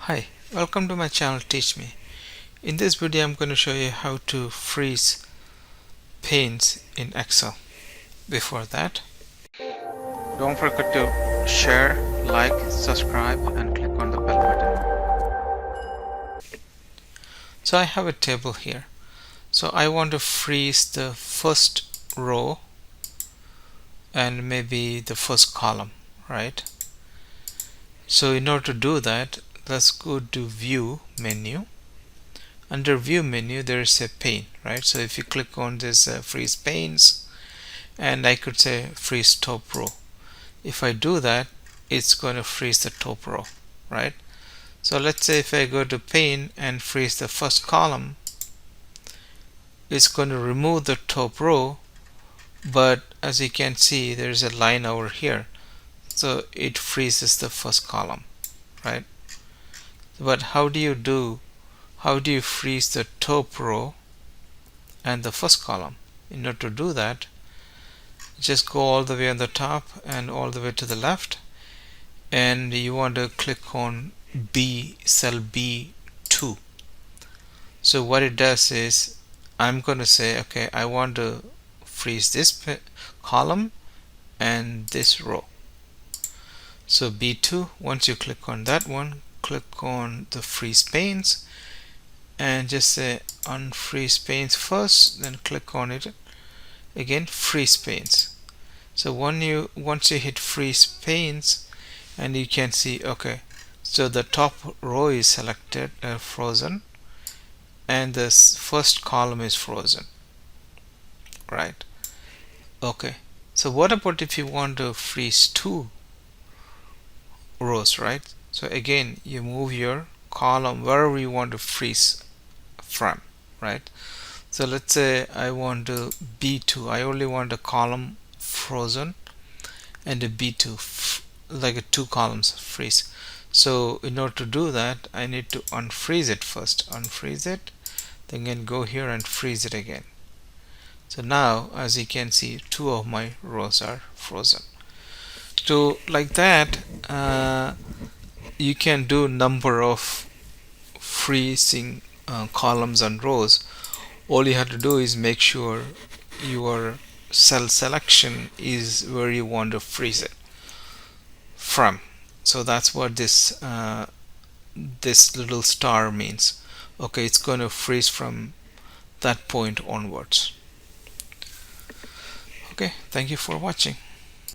Hi, welcome to my channel Teach Me. In this video I'm going to show you how to freeze panes in Excel. Before that, don't forget to share, like, subscribe and click on the bell button. So I have a table here. So I want to freeze the first row and maybe the first column, right? So in order to do that, let's go to View menu. Under View menu there is a pane, right? So if you click on this freeze panes, and I could say freeze top row. If I do that, it's going to freeze the top row, right? So let's say if I go to pane and freeze the first column, it's going to remove the top row, but as you can see there's a line over here, so it freezes the first column, right? But how do you freeze the top row and the first column? In order to do that, just go all the way on the top and all the way to the left, and you want to click on cell B2. So what it does is, I'm going to say, okay, I want to freeze this column and this row. So B2, once you click on that one, click on the freeze panes and just say unfreeze panes first, then click on it again, freeze panes. So once you hit freeze panes, and you can see, okay, so the top row is selected, frozen, and the first column is frozen, right? Okay, so what about if you want to freeze two rows, right? So again, you move your column wherever you want to freeze from, right? So let's say I want to B2, I only want a column frozen and a B2, like a two columns freeze. So in order to do that, I need to unfreeze it first. Unfreeze it, then again go here and freeze it again. So now, as you can see, two of my rows are frozen. So like that, you can do number of freezing columns and rows. All you have to do is make sure your cell selection is where you want to freeze it from. So that's what this little star means. Okay, it's going to freeze from that point onwards. Okay, thank you for watching.